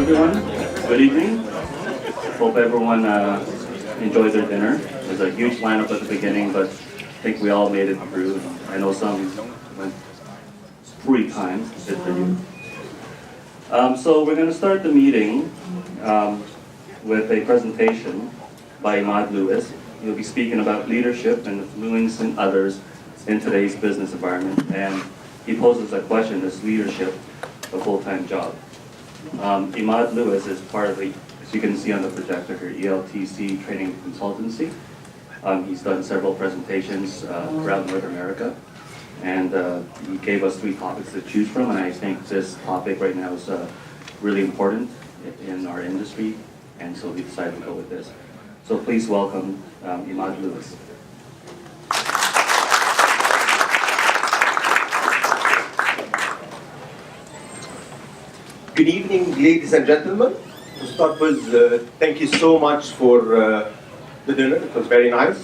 everyone. Good evening. Hope everyone enjoyed their dinner. There's a huge lineup at the beginning, but I think we all made it through. I know some went 3 times. Good for you. So we're going to start the meeting with a presentation by Imad Louis. He'll be speaking about leadership and influencing others in today's business environment. And he poses a question: is leadership a full-time job? Imad Louis is part of the, as you can see on the projector here, ELTC training consultancy. He's done several presentations around North America, and he gave us 3 topics to choose from, and I think this topic right now is really important in our industry, and so we decided to go with this. So please welcome Imad Louis. Good evening, ladies and gentlemen. To start with, thank you so much for the dinner. It was very nice,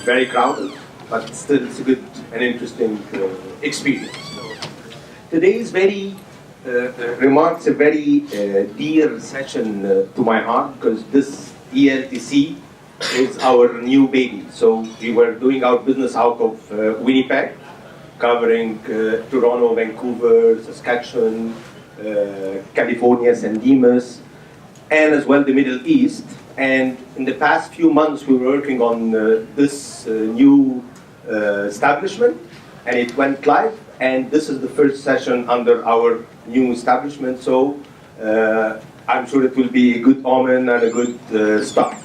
very crowded, but still it's a good and interesting experience. Today's remarks a very dear session to my heart, because this ELTC is our new baby. So we were doing our business out of Winnipeg, covering Toronto, Vancouver, Saskatchewan, California, San Dimas, and as well the Middle East. And in the past few months we were working on this new establishment, and it went live, and this is the first session under our new establishment, so I'm sure it will be a good omen and a good start.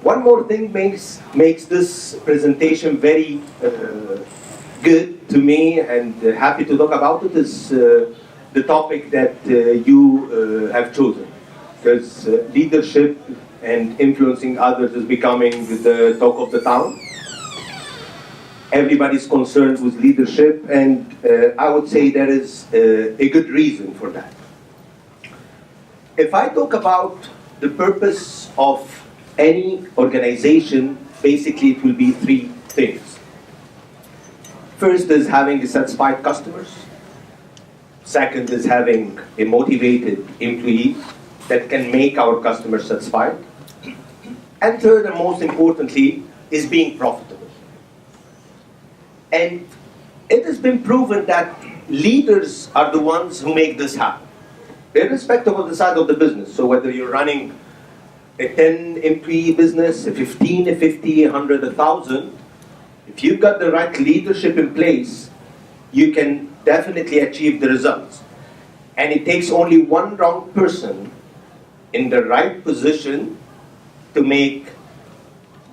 One more thing makes this presentation very good to me, and happy to talk about it, is the topic that you have chosen, because leadership and influencing others is becoming the talk of the town. Everybody's concerned with leadership, and I would say there is a good reason for that. If I talk about the purpose of any organization, basically it will be 3 things. First is having satisfied customers. Second is having a motivated employee that can make our customers satisfied. And third, and most importantly, is being profitable. And it has been proven that leaders are the ones who make this happen, irrespective of the size of the business. So whether you're running a 10-employee business, a 15, a 50, 100, 1,000, if you've got the right leadership in place, you can definitely achieve the results. And it takes only one wrong person in the right position to make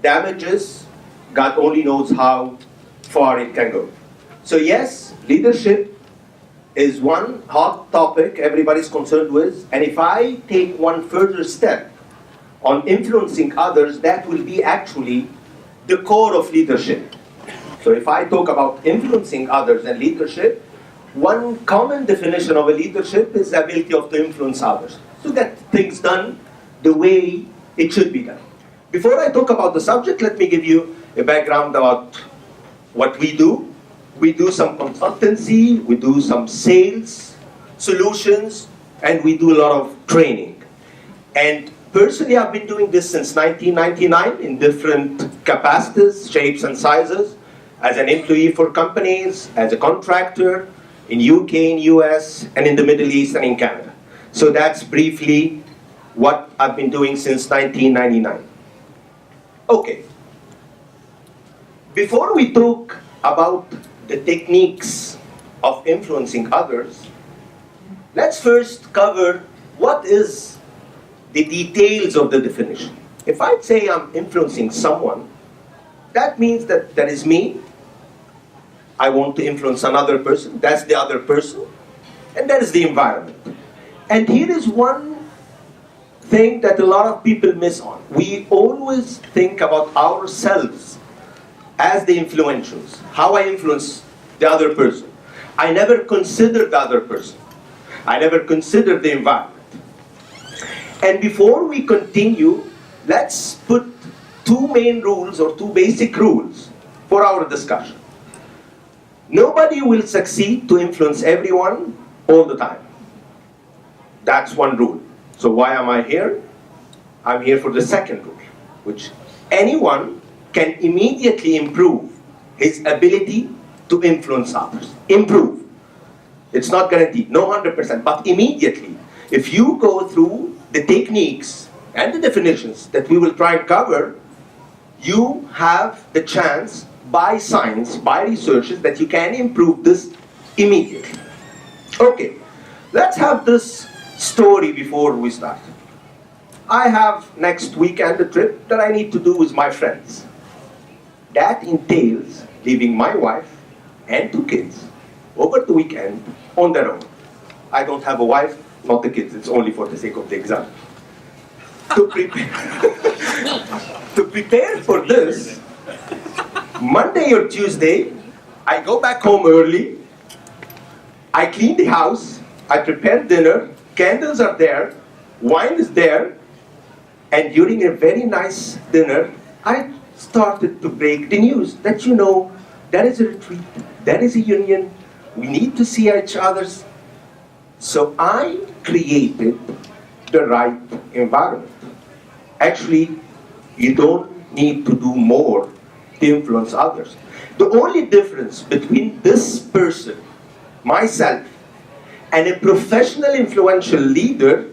damages. God only knows how far it can go. So yes, leadership is one hot topic everybody's concerned with, and if I take one further step on influencing others, that will be actually the core of leadership. So if I talk about influencing others and leadership, one common definition of a leadership is the ability to influence others, to get things done the way it should be done. Before I talk about the subject, let me give you a background about what we do. We do some consultancy, we do some sales solutions, and we do a lot of training. And personally, I've been doing this since 1999 in different capacities, shapes and sizes, as an employee for companies, as a contractor, in UK, in US, and in the Middle East and in Canada. So that's briefly what I've been doing since 1999. Okay. Before we talk about the techniques of influencing others, let's first cover what is the details of the definition. If I say I'm influencing someone, that means that that is me. I want to influence another person, that's the other person, and that is the environment. And here is one thing that a lot of people miss on. We always think about ourselves as the influentials, how I influence the other person. I never consider the other person. I never consider the environment. And before we continue, let's put 2 main rules or 2 basic rules for our discussion. Nobody will succeed to influence everyone all the time. That's one rule. So why am I here? I'm here for the second rule, which anyone can immediately improve his ability to influence others. Improve. It's not guaranteed, no 100%, but immediately. If you go through the techniques and the definitions that we will try and cover, you have the chance by science, by researchers, that you can improve this immediately. Okay, let's have this story before we start. I have next weekend a trip that I need to do with my friends. That entails leaving my wife and 2 kids over the weekend on their own. I don't have a wife, not the kids, it's only for the sake of the example. To prepare, to prepare for this, Monday or Tuesday, I go back home early, I clean the house, I prepare dinner, candles are there, wine is there, and during a very nice dinner, I started to break the news that, you know, there is a retreat, there is a union, we need to see each other's. So I created the right environment. Actually, you don't need to do more to influence others. The only difference between this person, myself, and a professional influential leader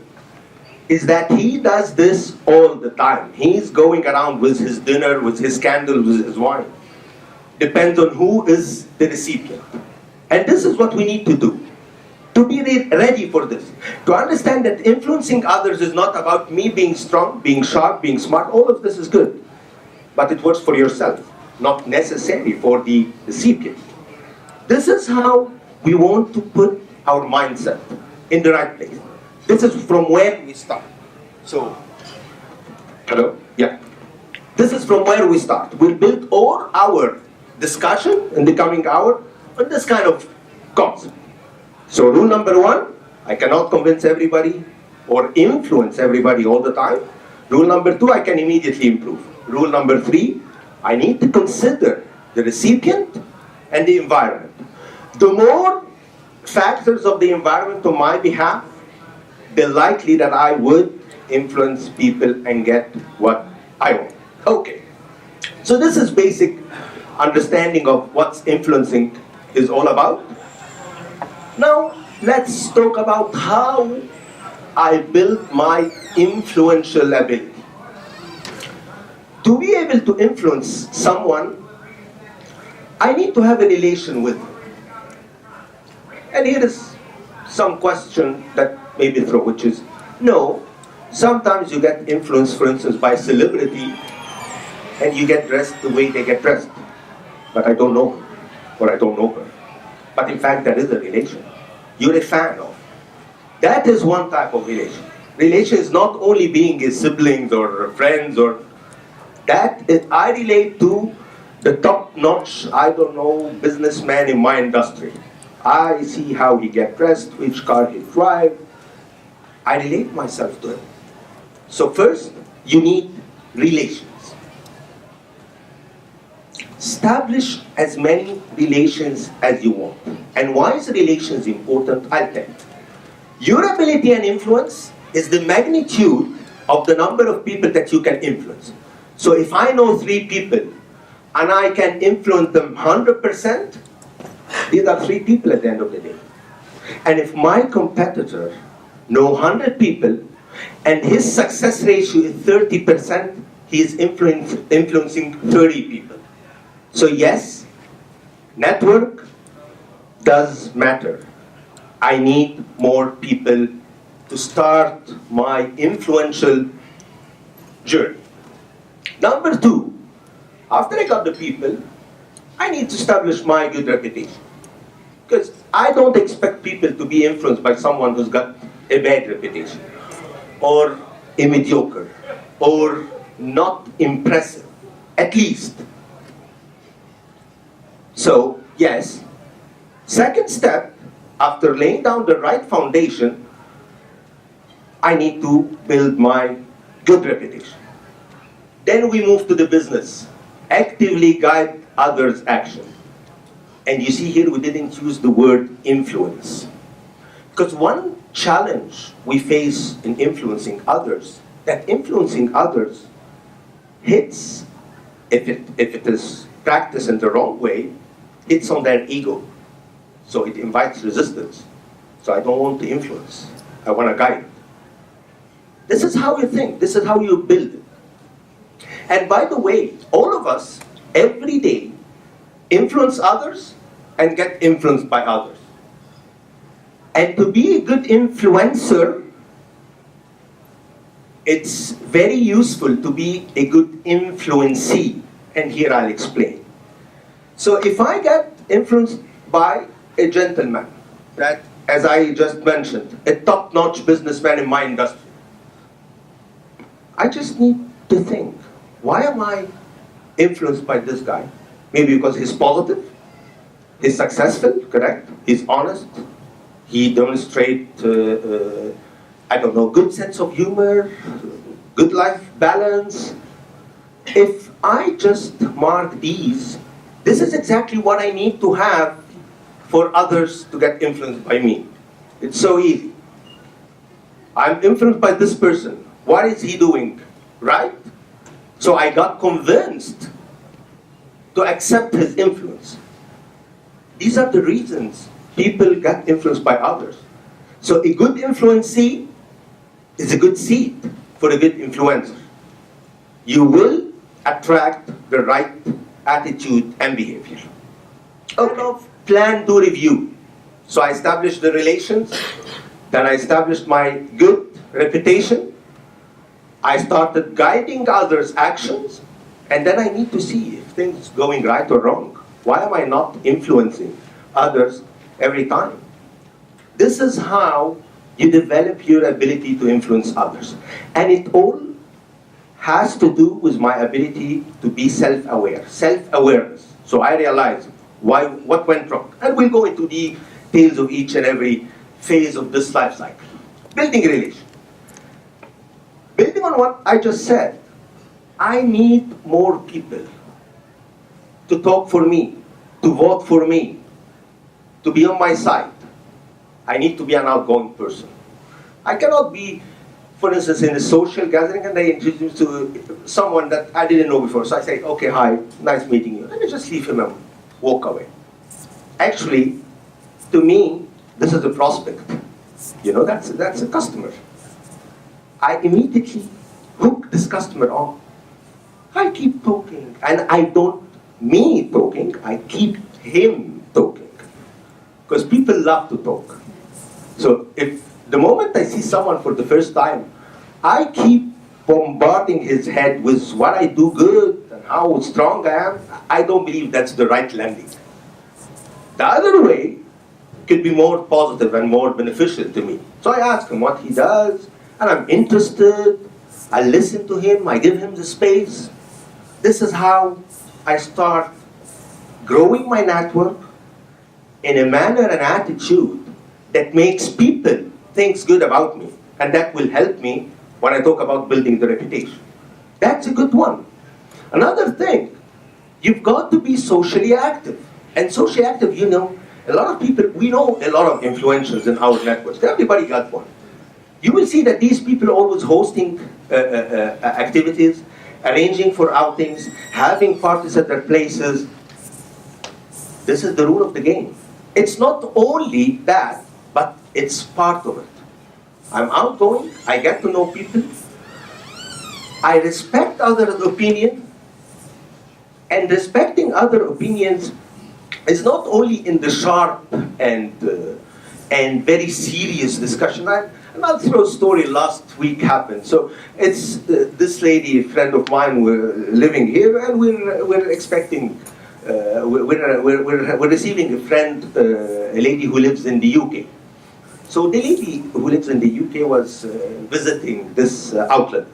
is that he does this all the time. He's going around with his dinner, with his candle, with his wine. Depends on who is the recipient. And this is what we need to do. To be ready for this. To understand that influencing others is not about me being strong, being sharp, being smart. All of this is good. But it works for yourself, not necessarily for the recipient. This is how we want to put our mindset in the right place. This is from where we start. So, hello? Yeah. This is from where we start. We'll build all our discussion in the coming hour on this kind of concept. So rule number 1, I cannot convince everybody or influence everybody all the time. Rule number 2, I can immediately improve. Rule number 3, I need to consider the recipient and the environment. The more factors of the environment on my behalf, the likely that I would influence people and get what I want. Okay, so this is basic understanding of what influencing is all about. Now, let's talk about how I build my influential ability. To be able to influence someone, I need to have a relation with them. And here is some question that may be thrown, which is, no, sometimes you get influenced, for instance, by a celebrity, and you get dressed the way they get dressed. But I don't know her, or I don't know her. But in fact, that is a relation. You're a fan of. That is one type of relation. Relation is not only being a siblings or friends, or that is, I relate to the top-notch, I don't know, businessman in my industry. I see how he gets dressed, which car he drives. I relate myself to him. So first, you need relations. Establish as many relations as you want. And why is relations important? I'll tell you. Your ability and influence is the magnitude of the number of people that you can influence. So if I know 3 people and I can influence them 100%, these are 3 people at the end of the day. And if my competitor knows 100 people and his success ratio is 30%, he is influencing 30 people. So yes, network does matter. I need more people to start my influential journey. Number 2, after I got the people, I need to establish my good reputation. Because I don't expect people to be influenced by someone who's got a bad reputation, or a mediocre, or not impressive, at least. So, yes, second step, after laying down the right foundation, I need to build my good reputation. Then we move to the business. Actively guide others' action. And you see here we didn't use the word influence. Because one challenge we face in influencing others, that influencing others hits, if it is practiced in the wrong way, hits on their ego. So it invites resistance. So I don't want to influence. I want to guide. This is how you think. This is how you build it. And by the way, all of us, every day, influence others and get influenced by others. And to be a good influencer, it's very useful to be a good influencee. And here I'll explain. So if I get influenced by a gentleman, that, as I just mentioned, a top-notch businessman in my industry, I just need to think, why am I influenced by this guy? Maybe because he's positive, he's successful, correct? He's honest, he demonstrates, I don't know, good sense of humor, good life balance. If I just mark these, this is exactly what I need to have for others to get influenced by me. It's so easy. I'm influenced by this person. What is he doing? Right? So I got convinced to accept his influence. These are the reasons people get influenced by others. So a good influencee is a good seed for a good influencer. You will attract the right attitude and behavior. Okay. Plan to review. So I established the relations, then I established my good reputation, I started guiding others' actions, and then I need to see if things are going right or wrong. Why am I not influencing others every time? This is how you develop your ability to influence others. And it all has to do with my ability to be self-aware, self-awareness. So I realize what went wrong. And we'll go into the details of each and every phase of this life cycle. Building relations. Building on what I just said, I need more people to talk for me, to vote for me, to be on my side. I need to be an outgoing person. I cannot be, for instance, in a social gathering and I introduce to someone that I didn't know before. So I say, okay, hi, nice meeting you. Let me just leave him and walk away. Actually, to me, this is a prospect. You know, that's a customer. I immediately hook this customer on. I keep talking, and I don't me talking, I keep him talking. Because people love to talk. So if the moment I see someone for the first time, I keep bombarding his head with what I do good and how strong I am, I don't believe that's the right landing. The other way could be more positive and more beneficial to me. So I ask him what he does, and I'm interested. I listen to him, I give him the space. This is how I start growing my network in a manner and attitude that makes people think good about me. And that will help me when I talk about building the reputation. That's a good one. Another thing, you've got to be socially active. And socially active, you know, a lot of people, we know a lot of influencers in our networks. Everybody got one. You will see that these people are always hosting activities, arranging for outings, having parties at their places. This is the rule of the game. It's not only that, but it's part of it. I'm outgoing, I get to know people, I respect other opinions, and respecting other opinions is not only in the sharp and very serious discussion. I'll throw a story last week happened. So it's this lady, a friend of mine, we're living here, and we're expecting, we're receiving a friend, a lady who lives in the UK. So the lady who lives in the UK was visiting this outlet.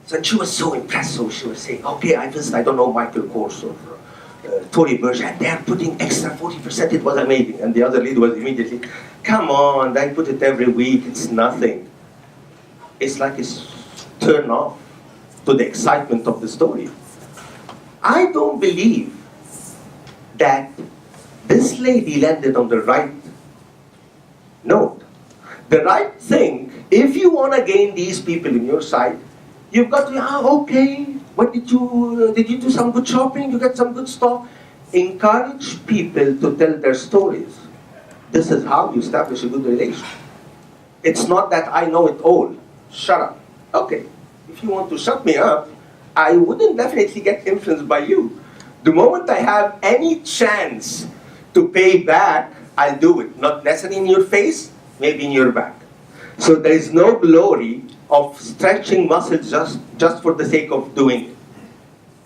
So she was so impressed. So she was saying, "Okay, I visit. I don't know Michael Kors or Tory Burch, and they're putting extra 40%. It was amazing." And the other lady was immediately, "Come on, they put it every week. It's nothing." It's like it's turn off to the excitement of the story. I don't believe that this lady landed on the right note. The right thing, if you want to gain these people in your side, you've got to, okay, what did you do some good shopping? You got some good stuff? Encourage people to tell their stories. This is how you establish a good relation. It's not that I know it all. Shut up. Okay, if you want to shut me up, I wouldn't definitely get influenced by you. The moment I have any chance to pay back, I'll do it. Not necessarily in your face, maybe in your back. So there is no glory of stretching muscles just for the sake of doing it.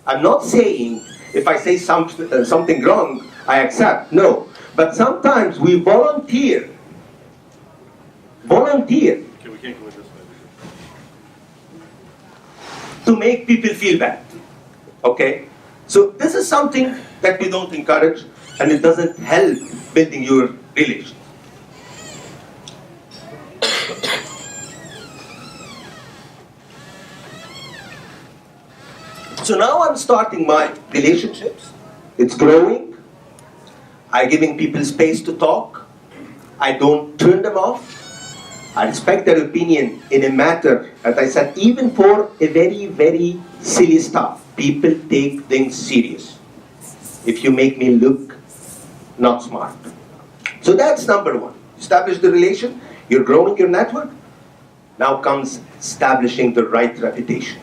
I'm not saying if I say something wrong, I accept. No. But sometimes we volunteer. Okay, we can't go this way. To make people feel bad. Okay? So this is something that we don't encourage, and it doesn't help building your relations. So now I'm starting my relationships. It's growing. I'm giving people space to talk. I don't turn them off. I respect their opinion in a matter, as I said, even for a very, very silly stuff. People take things serious. If you make me look not smart. So that's number one. Establish the relation. You're growing your network. Now comes establishing the right reputation.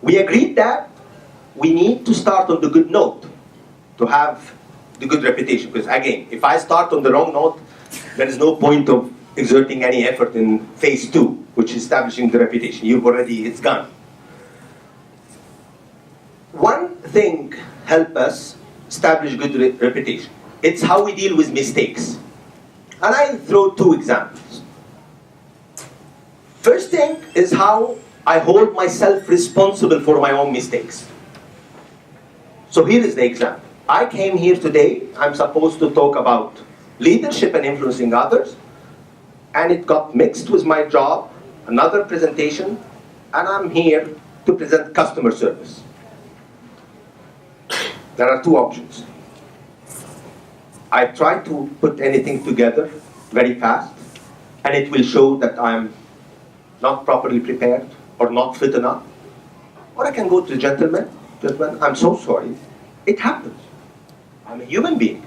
We agreed that we need to start on the good note to have the good reputation. Because again, if I start on the wrong note, there is no point of exerting any effort in phase 2, which is establishing the reputation. It's gone. One thing help us establish good reputation. It's how we deal with mistakes. And I'll throw 2 examples. First thing is how I hold myself responsible for my own mistakes. So here is the example. I came here today, I'm supposed to talk about leadership and influencing others, and it got mixed with my job, another presentation, and I'm here to present customer service. There are 2 options. I try to put anything together very fast, and it will show that I'm not properly prepared or not fit enough. Or I can go to the gentleman, I'm so sorry, it happens. I'm a human being.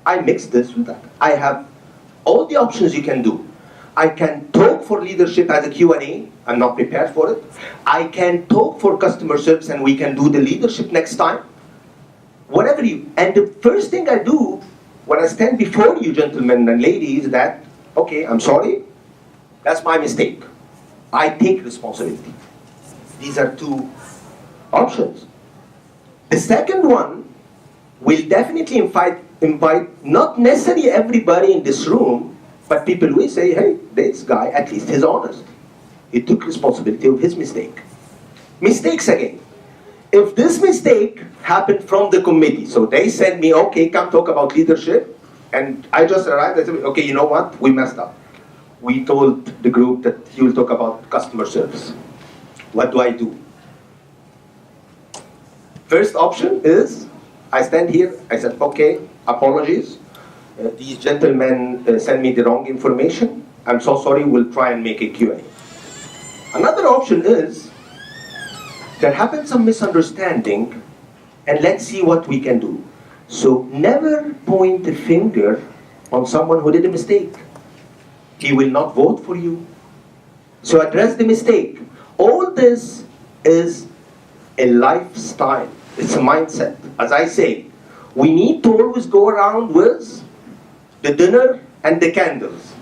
I mix this with that. I have all the options you can do. I can talk for leadership as a Q&A. I'm not prepared for it. I can talk for customer service and we can do the leadership next time. Whatever you, and the first thing I do when I stand before you gentlemen and ladies is that, okay, I'm sorry, that's my mistake. I take responsibility. These are 2 options. The second one will definitely invite not necessarily everybody in this room, but people will say, hey, this guy, at least he's honest. He took responsibility of his mistake. Mistakes again. If this mistake happened from the committee, so they sent me, okay, come talk about leadership, and I just arrived, I said, okay, you know what, we messed up. We told the group that he will talk about customer service. What do I do? First option is, I stand here, I said, okay, apologies. These gentlemen sent me the wrong information. I'm so sorry, we'll try and make a Q&A. Another option is, there happened some misunderstanding, and let's see what we can do. So never point the finger on someone who did a mistake. He will not vote for you. So address the mistake. All this is a lifestyle. It's a mindset. As I say, we need to always go around with the dinner and the candles.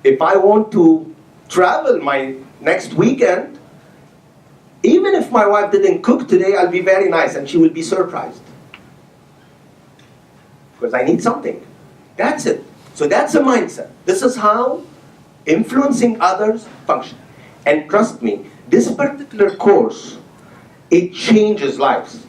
If I want to travel my next weekend, even if my wife didn't cook today, I'll be very nice and she will be surprised. Because I need something. That's it. So that's a mindset. This is how influencing others function. And trust me, this particular course, it changes lives.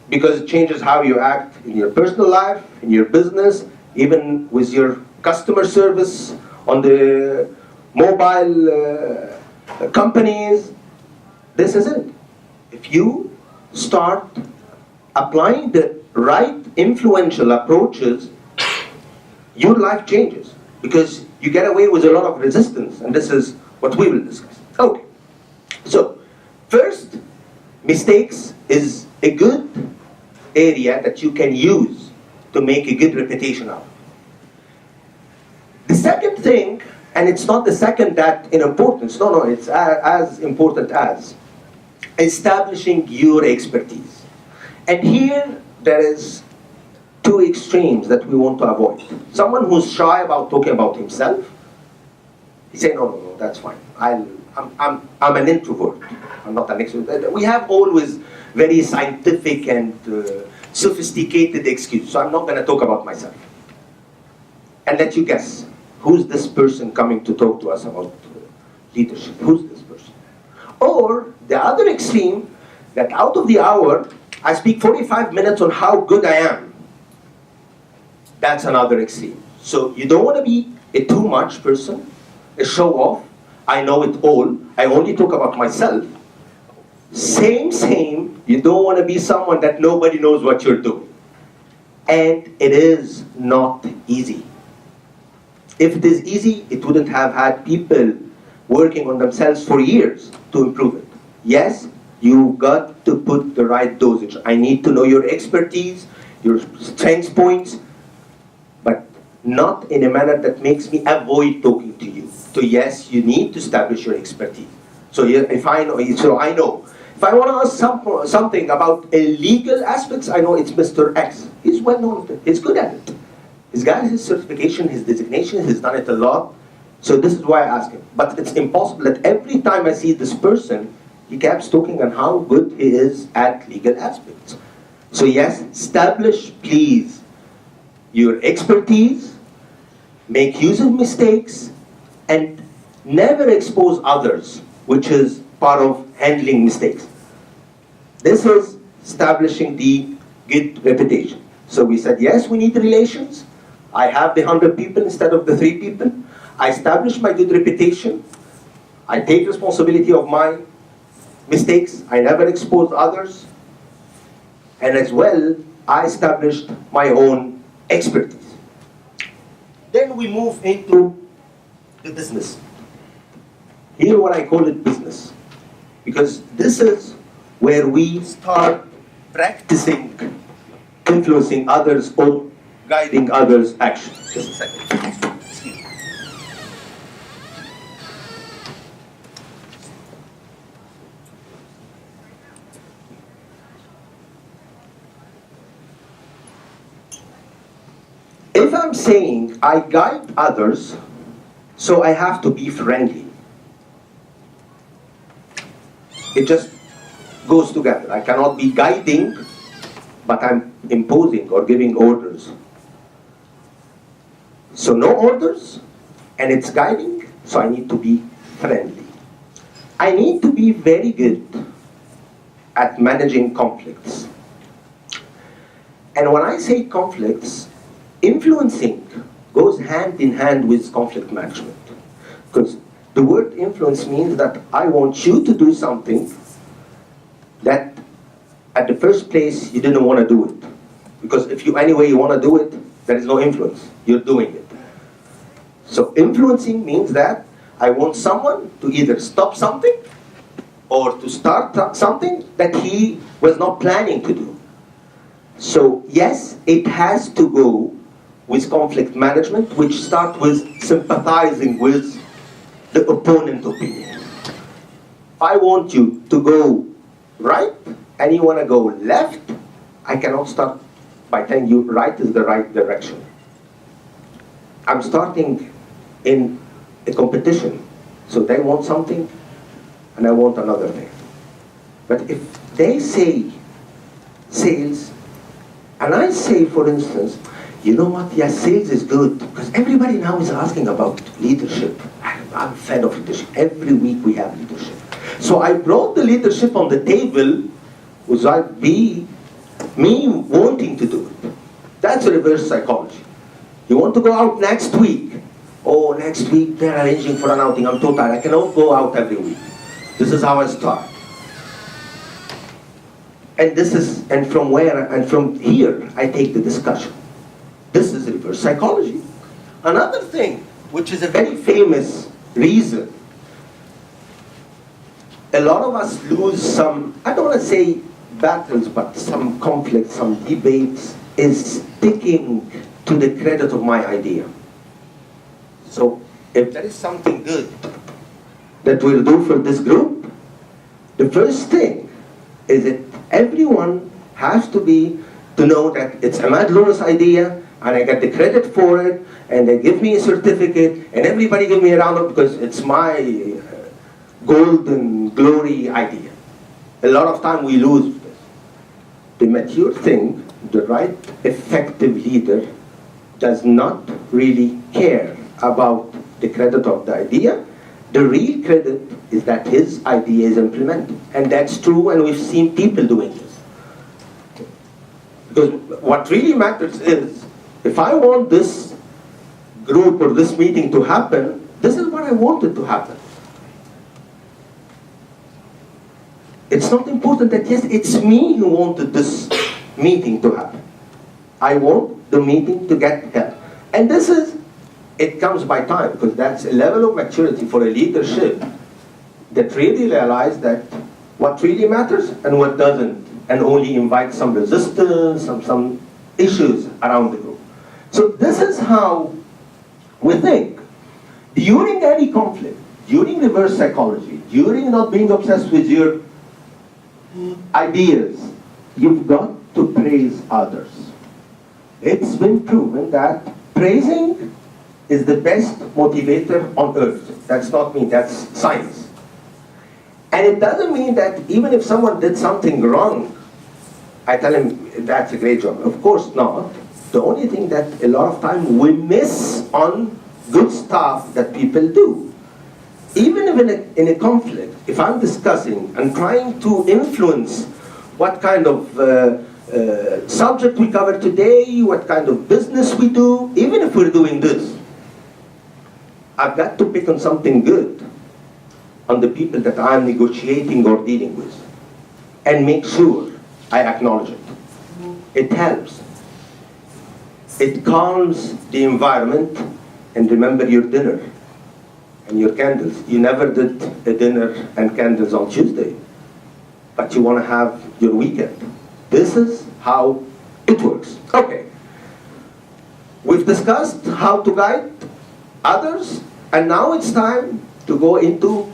Because it changes how you act in your personal life, in your business, even with your customer service, on the mobile companies. This is it. If you start applying the right influential approaches, your life changes. because you get away with a lot of resistance, and this is what we will discuss. Okay, so first, mistakes is a good area that you can use to make a good reputation out of. The second thing, and it's not the second that in importance, no, it's as important as establishing your expertise. And here there is two extremes that we want to avoid. Someone who's shy about talking about himself, he say, no, that's fine. I'm an introvert. I'm not an extrovert. We have always very scientific and sophisticated excuse, so I'm not going to talk about myself. And let you guess, who's this person coming to talk to us about leadership? Who's this person? Or the other extreme, that out of the hour, I speak 45 minutes on how good I am. That's another extreme. So you don't want to be a too much person, a show off. I know it all. I only talk about myself. Same. You don't want to be someone that nobody knows what you're doing. And it is not easy. If it is easy, it wouldn't have had people working on themselves for years to improve it. Yes, you've got to put the right dosage. I need to know your expertise, your strength points, but not in a manner that makes me avoid talking to you. So yes, you need to establish your expertise. So if I know, if I want to ask something about legal aspects, I know it's Mr. X. He's well known. He's good at it. He's got his certification, his designation. He's done it a lot. So this is why I ask him. But it's impossible that every time I see this person, he keeps talking on how good he is at legal aspects. So yes, establish, please, your expertise, make use of mistakes, and never expose others, which is part of handling mistakes. This is establishing the good reputation. So we said, yes, we need relations. I have the 100 people instead of the 3 people. I establish my good reputation. I take responsibility of my mistakes. I never expose others. And as well, I established my own expertise. Then we move into the business. Here what I call it business. Because this is where we start practicing influencing others or guiding others' action. Just a second. Excuse me. If I'm saying I guide others, so I have to be friendly. It just goes together. I cannot be guiding, but I'm imposing or giving orders. So no orders, and it's guiding, so I need to be friendly. I need to be very good at managing conflicts. And when I say conflicts, influencing goes hand in hand with conflict management. Because the word influence means that I want you to do something that at the first place you didn't want to do it. Because if you anyway you want to do it, there is no influence. You're doing it. So influencing means that I want someone to either stop something or to start something that he was not planning to do. So yes, it has to go with conflict management, which starts with sympathizing with the opponent opinion. If I want you to go right and you want to go left, I cannot start by telling you right is the right direction. I'm starting in a competition. So they want something and I want another thing. But if they say sales, and I say, for instance, you know what, yes, sales is good, because everybody now is asking about leadership. I'm fed of leadership. Every week we have leadership. So I brought the leadership on the table, without me wanting to do it. That's a reverse psychology. You want to go out next week. Oh, next week they're arranging for an outing. I'm too tired. I cannot go out every week. This is how I start. And from where, and from here, I take the discussion. This is reverse psychology. Another thing which is a very famous reason a lot of us lose some, I don't want to say battles, but some conflicts, some debates, is sticking to the credit of my idea. So if there is something good that we'll do for this group, the first thing is that everyone has to know that it's Ahmad Louis' idea, and I get the credit for it, and they give me a certificate, and everybody give me a round of because it's my golden glory idea. A lot of time we lose this. The mature thing, the right effective leader does not really care about the credit of the idea. The real credit is that his idea is implemented. And that's true, and we've seen people doing this. Because what really matters is, if I want this group or this meeting to happen, this is what I wanted to happen. It's not important that, yes, it's me who wanted this meeting to happen. I want the meeting to get held. And this is, it comes by time, because that's a level of maturity for a leadership that really realize that what really matters and what doesn't, and only invite some resistance, some issues around the group. So this is how we think. During any conflict, during reverse psychology, during not being obsessed with your ideas, you've got to praise others. It's been proven that praising is the best motivator on earth. That's not me, that's science. And it doesn't mean that even if someone did something wrong, I tell him, that's a great job. Of course not. The only thing that a lot of time we miss on good stuff that people do. Even if in a conflict, if I'm discussing and trying to influence what kind of subject we cover today, what kind of business we do, even if we're doing this, I've got to pick on something good on the people that I'm negotiating or dealing with, and make sure I acknowledge it. It helps. It calms the environment. And remember your dinner and your candles. You never did a dinner and candles on Tuesday, but you want to have your weekend. This is how it works. Okay. We've discussed how to guide others, and now it's time to go into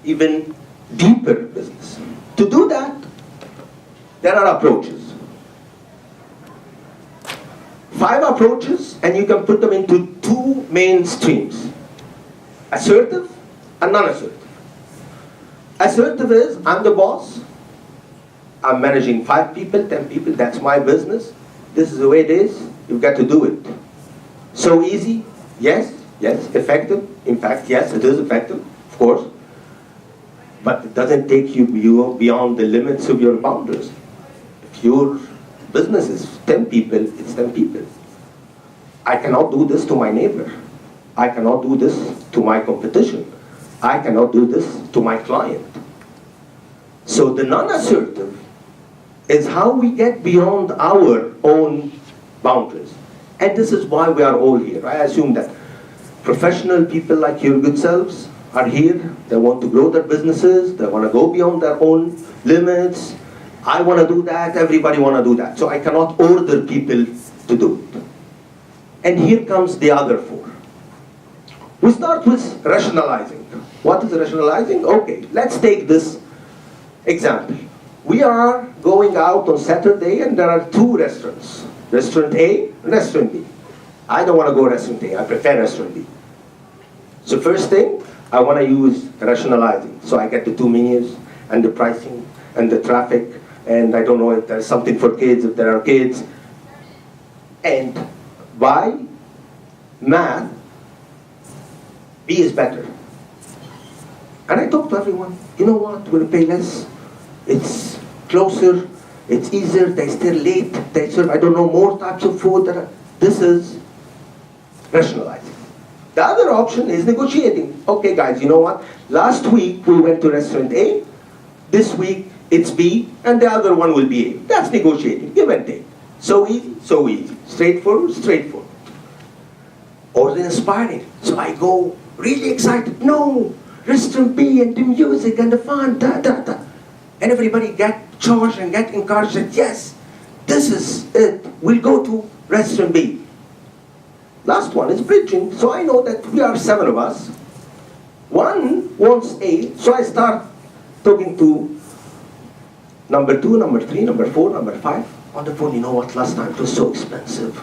even deeper business. To do that, there are approaches. 5 approaches, and you can put them into 2 main streams: assertive and non-assertive. Assertive is, I'm the boss, I'm managing 5 people, 10 people, that's my business, this is the way it is, you've got to do it. So easy? Yes, effective. In fact, yes, it is effective, of course, but it doesn't take you beyond the limits of your boundaries. If your business is 10 people, it's 10 people. I cannot do this to my neighbor. I cannot do this to my competition. I cannot do this to my client. So the non-assertive is how we get beyond our own boundaries. And this is why we are all here. I assume that professional people like your good selves are here. They want to grow their businesses. They want to go beyond their own limits. I want to do that, everybody want to do that. So I cannot order people to do it. And here comes the other 4. We start with rationalizing. What is rationalizing? Okay, let's take this example. We are going out on Saturday and there are 2 restaurants. Restaurant A and Restaurant B. I don't want to go restaurant A, I prefer restaurant B. So first thing, I want to use rationalizing. So I get the 2 menus and the pricing and the traffic, and I don't know if there's something for kids, if there are kids. And by math, B is better. And I talk to everyone, you know what, we'll pay less, it's closer, it's easier, they stay late, they serve, I don't know, more types of food. This is rationalizing. The other option is negotiating. Okay guys, you know what, last week we went to restaurant A, this week it's B, and the other one will be A. That's negotiating, give and take. So easy, straightforward, straightforward. or the inspiring. So I go really excited. No, restaurant B and the music and the fun, da da da. And everybody get charged and get encouraged that yes, this is it. We'll go to restaurant B. Last one is bridging. So I know that we are 7 of us. One wants A, so I start talking to number 2, number 3, number 4, number 5 on the phone. You know what? Last time it was so expensive.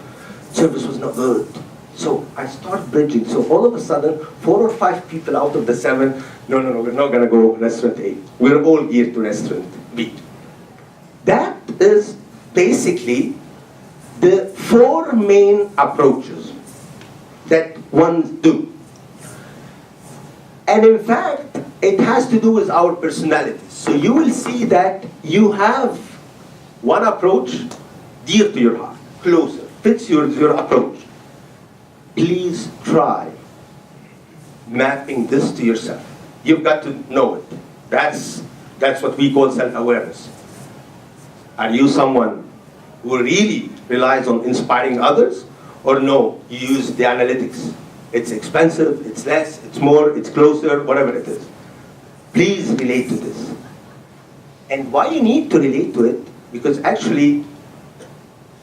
Service was not good. So I start bridging. So all of a sudden, 4 or 5 people out of the 7, no, we're not going to go restaurant A. We're all geared to restaurant B. That is basically the 4 main approaches that one do. And in fact, it has to do with our personalities. So you will see that you have one approach dear to your heart, closer, fits your approach. Please try mapping this to yourself. You've got to know it. That's what we call self-awareness. Are you someone who really relies on inspiring others? Or no, you use the analytics. It's expensive, it's less, it's more, it's closer, whatever it is. Please relate to this. And why you need to relate to it? Because actually,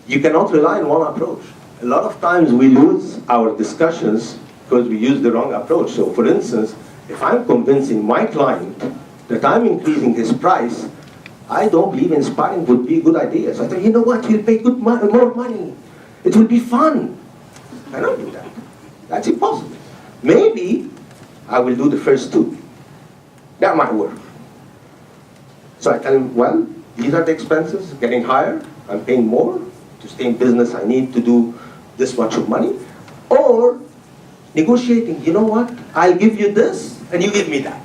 you cannot rely on one approach. A lot of times we lose our discussions because we use the wrong approach. So for instance, if I'm convincing my client that I'm increasing his price, I don't believe inspiring would be a good idea. So I say, you know what, he'll pay more money. It will be fun. I don't do that. That's impossible. Maybe I will do the first 2. That might work. So I tell him, well, these are the expenses, getting higher, I'm paying more. To stay in business, I need to do this much of money. Or negotiating, you know what, I'll give you this and you give me that.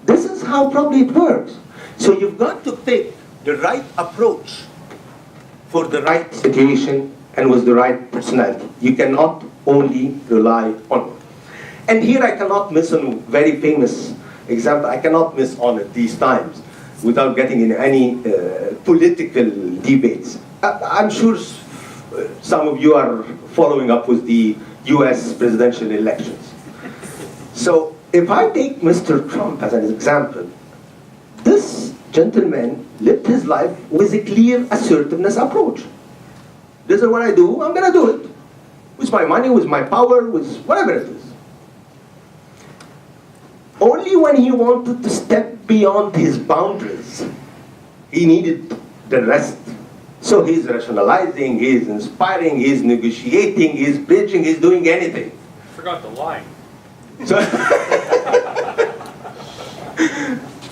This is how probably it works. So you've got to pick the right approach for the right situation and with the right personality. You cannot only rely on it. And here I cannot miss a very famous example. I cannot miss on it these times without getting in any political debates. I'm sure some of you are following up with the US presidential elections. So if I take Mr. Trump as an example, this gentleman lived his life with a clear assertiveness approach. This is what I do, I'm going to do it. With my money, with my power, with whatever it is. Only when he wanted to step beyond his boundaries, he needed the rest. So he's rationalizing, he's inspiring, he's negotiating, he's bridging, he's doing anything. Forgot the line. So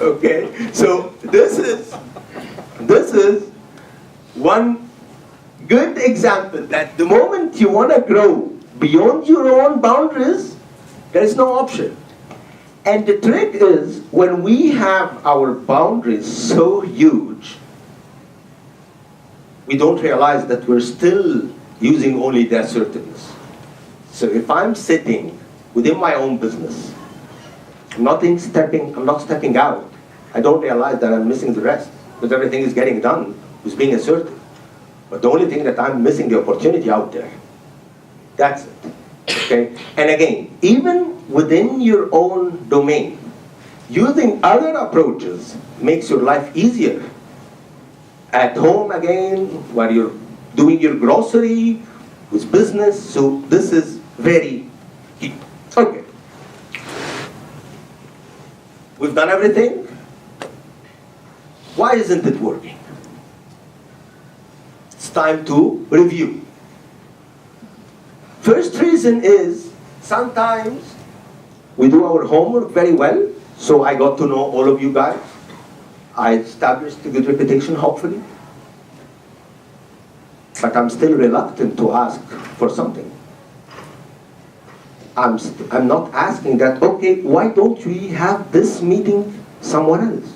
okay, so this is one good example that the moment you want to grow beyond your own boundaries, there is no option. And the trick is when we have our boundaries so huge, we don't realize that we're still using only the assertiveness. So if I'm sitting within my own business, I'm not stepping out, I don't realize that I'm missing the rest, because everything is getting done with being assertive. But the only thing that I'm missing the opportunity out there. That's it. Okay? And again, even within your own domain, using other approaches makes your life easier. At home again, where you're doing your grocery, with business, so this is very key. Okay. We've done everything. Why isn't it working? It's time to review. First reason is sometimes we do our homework very well, so I got to know all of you guys. I established a good reputation, hopefully. But I'm still reluctant to ask for something. I'm not asking that, okay, why don't we have this meeting somewhere else?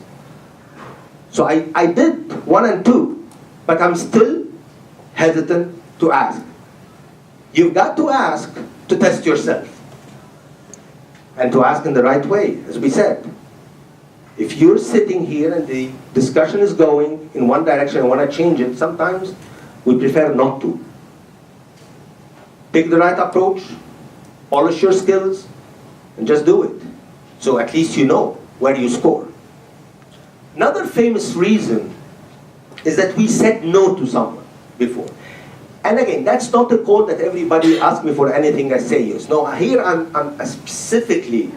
So I did 1 and 2, but I'm still hesitant to ask. You've got to ask to test yourself. And to ask in the right way, as we said. If you're sitting here and the discussion is going in one direction and want to change it, sometimes we prefer not to. pick the right approach, polish your skills, and just do it. So at least you know where you score. Another famous reason is that we said no to someone before. And again, that's not a code that everybody asks me for anything I say yes. No, here I'm specifically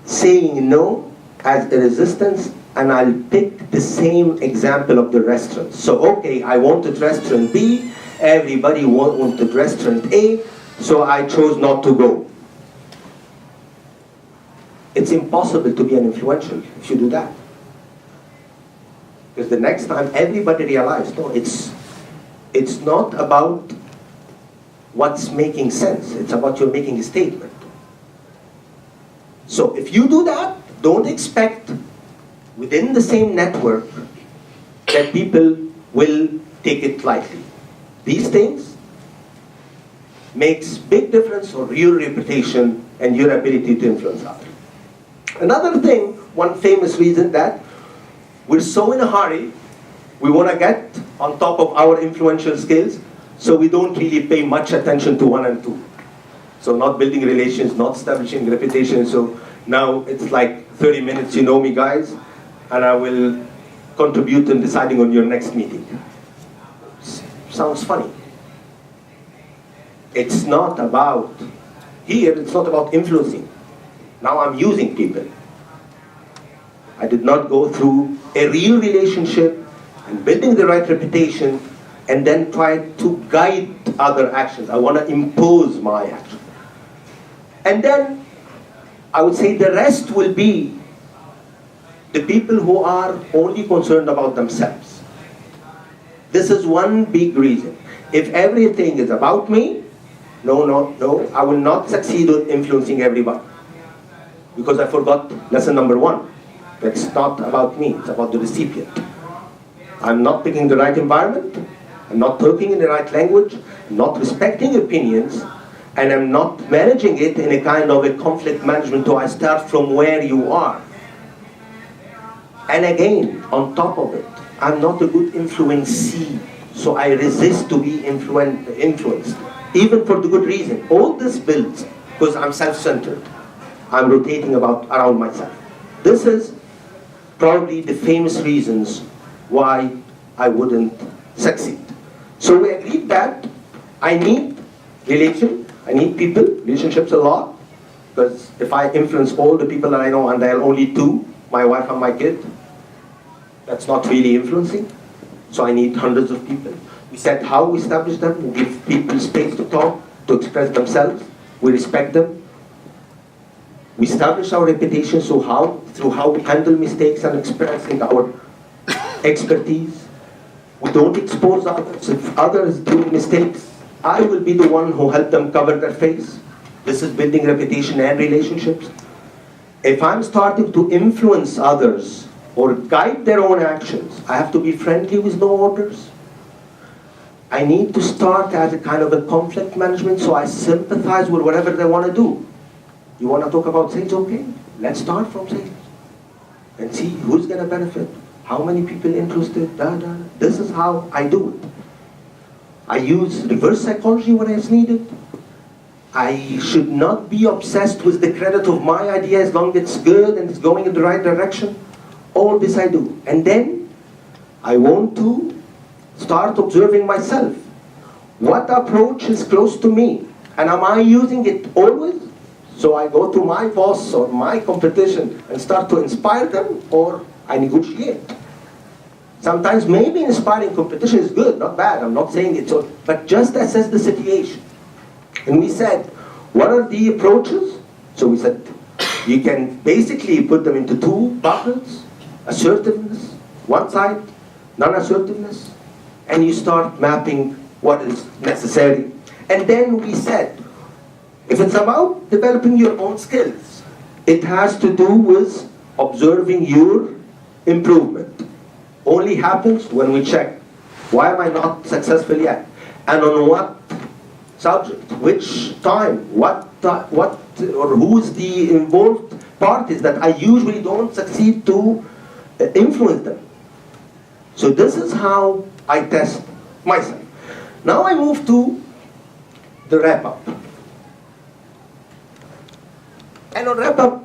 saying no as a resistance, and I'll pick the same example of the restaurant. So, okay, I wanted restaurant B, everybody wanted restaurant A, so I chose not to go. It's impossible to be an influential if you do that. Because the next time everybody realizes, no, it's not about what's making sense, it's about you making a statement. So if you do that, don't expect within the same network that people will take it lightly. These things makes big difference on your reputation and your ability to influence others. Another thing, one famous reason that we're so in a hurry, we want to get on top of our influential skills, so we don't really pay much attention to 1 and 2. So not building relations, not establishing reputation. So now it's like 30 minutes, you know me guys, and I will contribute in deciding on your next meeting. Sounds funny. It's not about, here it's not about influencing. Now I'm using people. I did not go through a real relationship and building the right reputation and then try to guide other actions. I want to impose my action. And then I would say the rest will be the people who are only concerned about themselves. This is one big reason. If everything is about me, no, I will not succeed in influencing everybody. Because I forgot lesson number 1. It's not about me, it's about the recipient. I'm not picking the right environment, I'm not talking in the right language, I'm not respecting opinions, and I'm not managing it in a kind of a conflict management, so I start from where you are. And again, on top of it, I'm not a good influencee, so I resist to be influenced, even for the good reason. All this builds because I'm self-centered. I'm rotating around myself. This is probably the famous reasons why I wouldn't succeed. So we agreed that I need relationships a lot, because if I influence all the people that I know and there are only 2, my wife and my kid, that's not really influencing. So I need hundreds of people. We said how we establish them, we give people space to talk, to express themselves, we respect them. We establish our reputation through how we handle mistakes and expressing our expertise. We don't expose others. If others do mistakes, I will be the one who help them cover their face. This is building reputation and relationships. If I'm starting to influence others or guide their own actions, I have to be friendly with no orders. I need to start as a kind of a conflict management, so I sympathize with whatever they want to do. You want to talk about sales? Okay, let's start from sales and see who's going to benefit, how many people interested, This is how I do it. I use reverse psychology when it's needed. I should not be obsessed with the credit of my idea as long as it's good and it's going in the right direction. All this I do. And then I want to start observing myself. What approach is close to me? And am I using it always? So I go to my boss or my competition and start to inspire them, or I negotiate. Sometimes maybe inspiring competition is good, not bad, I'm not saying it's all, but just assess the situation. And we said, what are the approaches? So we said, you can basically put them into 2 buckets: assertiveness, one side, non-assertiveness, and you start mapping what is necessary. And then we said, if it's about developing your own skills, it has to do with observing your improvement. Only happens when we check, why am I not successful yet? And on what subject, which time, what or who's the involved parties that I usually don't succeed to influence them. So this is how I test myself. Now I move to the wrap-up. And on wrap-up,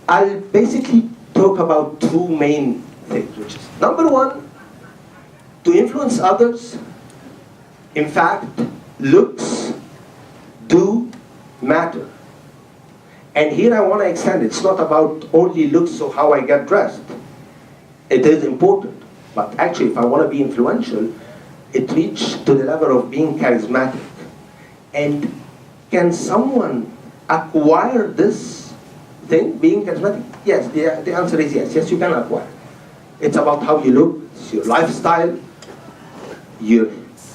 I'll basically talk about two main things, which is, number one, to influence others. In fact, looks do matter. And here I want to extend, it's not about only looks, so how I get dressed. It is important, but actually if I want to be influential, it reaches to the level of being charismatic. And can someone acquire this thing, being charismatic? Yes, the answer is yes. Yes, you can acquire. It's about how you look, it's your lifestyle, your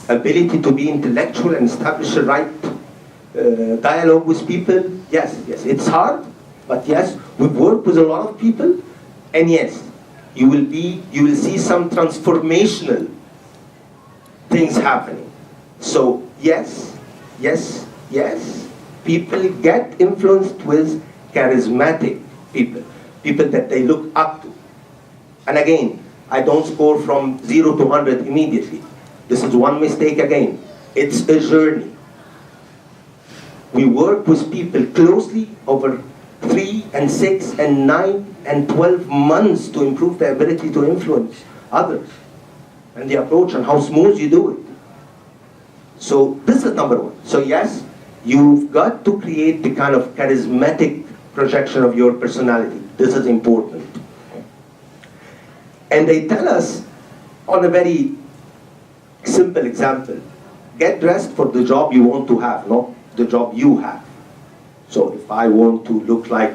ability to be intellectual and establish a right dialogue with people. Yes, it's hard, but yes, we work with a lot of people, and yes, you will see some transformational things happening. So yes, people get influenced with charismatic people, people that they look up to. And again, I don't score from 0 to 100 immediately. This is one mistake again. It's a journey. We work with people closely over 3 and 6 and 9 and 12 months to improve their ability to influence others, and the approach and how smooth you do it. So this is number one. So yes, you've got to create the kind of charismatic projection of your personality. This is important. And they tell us on a very simple example, get dressed for the job you want to have, not the job you have. So if I want to look like,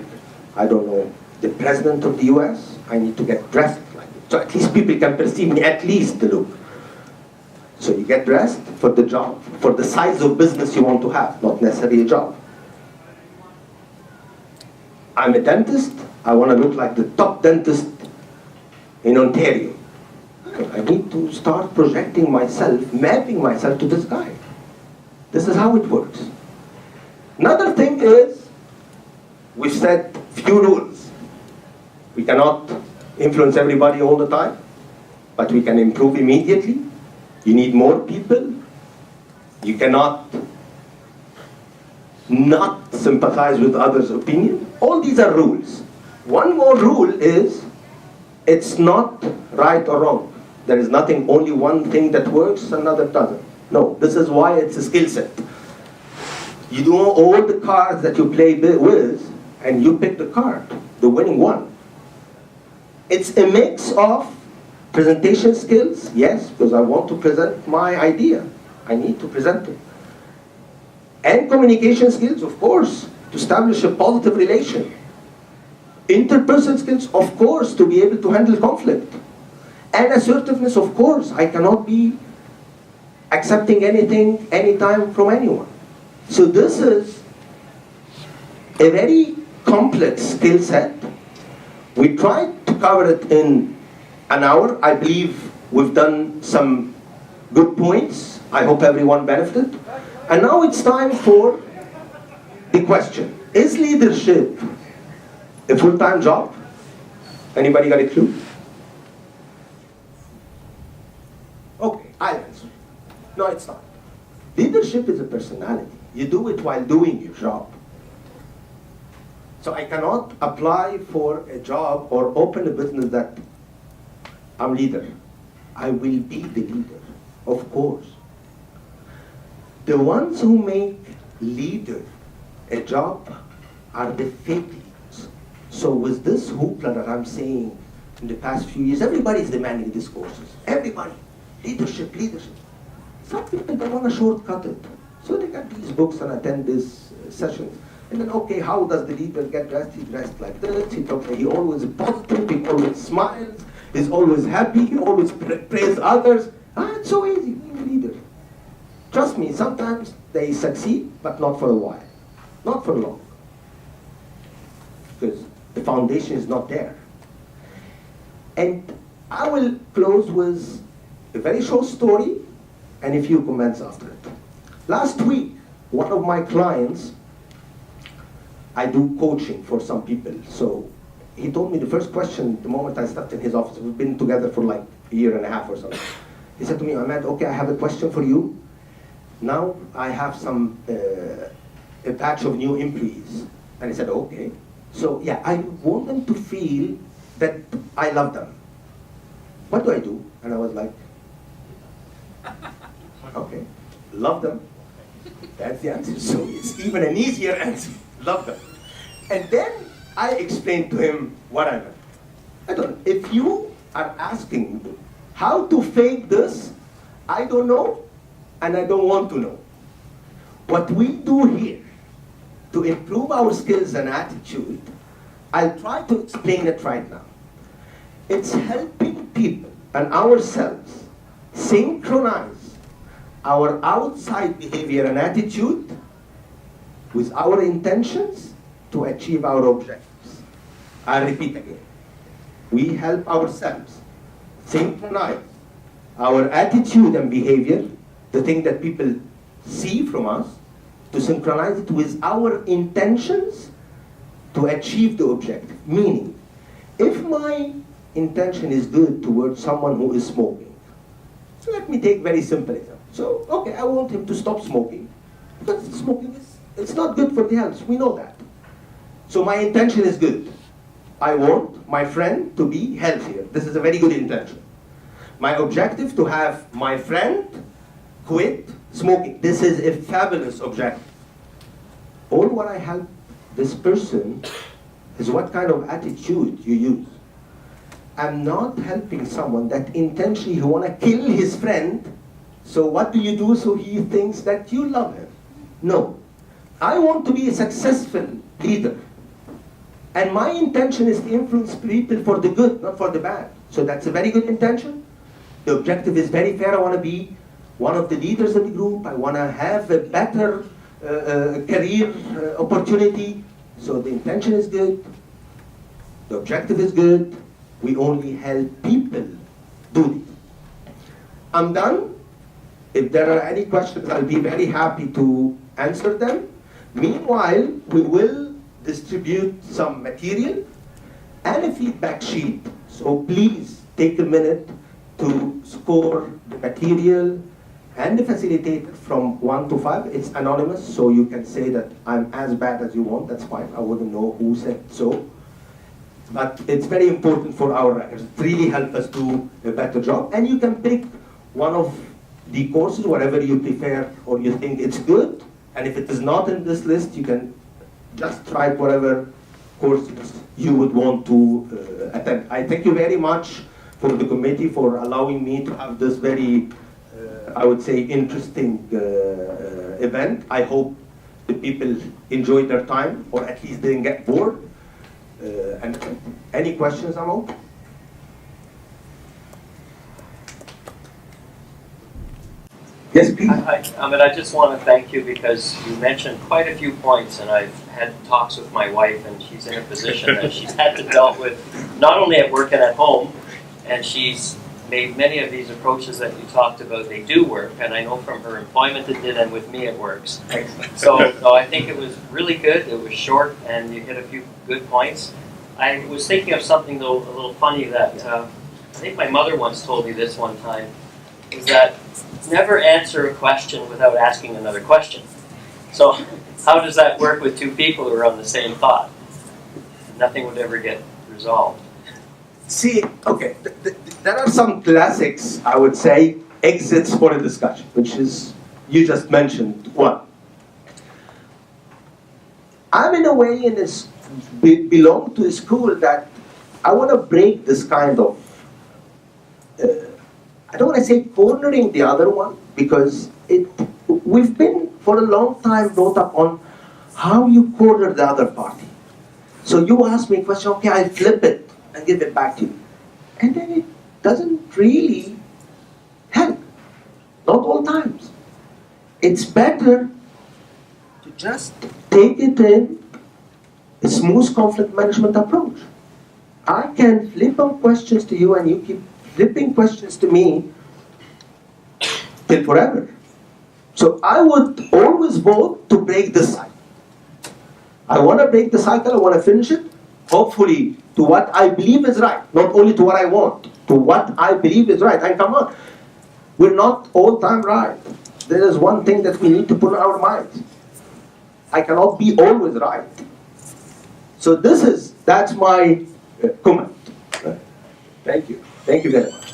I don't know, the president of the US, I need to get dressed like it. So at least people can perceive me, at least the look. So you get dressed for the job, for the size of business you want to have, not necessarily a job. I'm a dentist, I want to look like the top dentist in Ontario. I need to start projecting myself, mapping myself to this guy. This is how it works. Another thing is, we've set few rules. We cannot influence everybody all the time, but we can improve immediately. You need more people. You cannot not sympathize with others' opinion. All these are rules. One more rule is, it's not right or wrong. There is nothing, only one thing that works, another doesn't. No, this is why it's a skill set. You do all the cards that you play with, and you pick the card, the winning one. It's a mix of presentation skills, yes, because I want to present my idea. I need to present it. And communication skills, of course, to establish a positive relation. Interpersonal skills, of course, to be able to handle conflict. And assertiveness, of course, I cannot be accepting anything, anytime from anyone. So this is a very complex skill set. We tried to cover it in an hour. I believe we've done some good points. I hope everyone benefited. And now it's time for the question. Is leadership a full-time job? Anybody got a clue? Okay, I'll answer. No, it's not. Leadership is a personality. You do it while doing your job. So I cannot apply for a job or open a business that I'm leader. I will be the leader, of course. The ones who make leader a job are the fake leaders. So with this hoopla that I'm saying in the past few years, everybody is demanding these courses. Everybody. Leadership. Some people, they want to shortcut it. So they got these books and attend these sessions. And then, okay, how does the leader get dressed? He dressed like this. He always positive. He always smiles. He's always happy. He always praise others. It's so easy being a leader. Trust me, sometimes they succeed, but not for a while. Not for long. Because the foundation is not there. And I will close with a very short story and a few comments after it. Last week, one of my clients, I do coaching for some people. So he told me the first question the moment I stepped in his office. We've been together for like a year and a half or something. He said to me, Ahmed, okay, I have a question for you. now I have a batch of new employees. And I said, okay. So yeah, I want them to feel that I love them. What do I do? And I was like, okay, love them. That's the answer. So it's even an easier answer, love them. And then I explained to him what I meant. I don't know, if you are asking me how to fake this, I don't know, and I don't want to know. What we do here to improve our skills and attitude, I'll try to explain it right now. It's helping people and ourselves synchronize our outside behavior and attitude with our intentions to achieve our objectives. I repeat again. We help ourselves synchronize our attitude and behavior, the thing that people see from us, to synchronize it with our intentions to achieve the objective. Meaning, if my intention is good towards someone who is smoking, so let me take very simple example. So, okay, I want him to stop smoking, because smoking it's not good for the health, we know that. So my intention is good. I want my friend to be healthier. This is a very good intention. My objective to have my friend quit smoking. This is a fabulous objective. All what I help this person is what kind of attitude you use. I'm not helping someone that intentionally he want to kill his friend. So what do you do so he thinks that you love him? No. I want to be a successful leader. And my intention is to influence people for the good, not for the bad. So that's a very good intention. The objective is very fair. I want to be one of the leaders of the group. I want to have a better career opportunity. So the intention is good. The objective is good. We only help people do this. I'm done. If there are any questions, I'll be very happy to answer them. Meanwhile, we will distribute some material and a feedback sheet. So please take a minute to score the material and the facilitator from 1 to 5. It's anonymous, so you can say that I'm as bad as you want. That's fine. I wouldn't know who said so. But it's very important for our records. It really helps us do a better job. And you can pick one of the courses, whatever you prefer or you think it's good. And if it is not in this list, you can just try whatever courses you would want to attend. I thank you very much for the committee for allowing me to have this very, I would say, interesting event. I hope the people enjoyed their time, or at least didn't get bored. And any questions, Amo? Yes, please. Hi, Ahmed, I just want to thank you because you mentioned quite a few points, and I've had talks with my wife, and she's in a position that she's had to deal with not only at work and at home, and she's made many of these approaches that you talked about, they do work, and I know from her employment it did, and with me it works. So I think it was really good, it was short, and you hit a few good points. I was thinking of something, though, a little funny that I think my mother once told me this one time, is that never answer a question without asking another question. So how does that work with two people who are on the same thought? Nothing would ever get resolved. See, okay, there are some classics, I would say, exits for a discussion, which is, you just mentioned one. I'm in a way belong to a school that I want to break this kind of, I don't want to say cornering the other one, because we've been for a long time brought up on how you corner the other party. So you ask me a question, okay, I'll flip it and give it back to you. And then it doesn't really help. Not all times. It's better to just take it in a smooth conflict management approach. I can flip on questions to you and you keep flipping questions to me till forever. So I would always vote to break the cycle. I want to break the cycle, I want to finish it, hopefully to what I believe is right, not only to what I want, to what I believe is right. And come on, we're not all time right. there is one thing that we need to put in our minds. I cannot be always right. So that's my comment. Thank you. Thank you very much.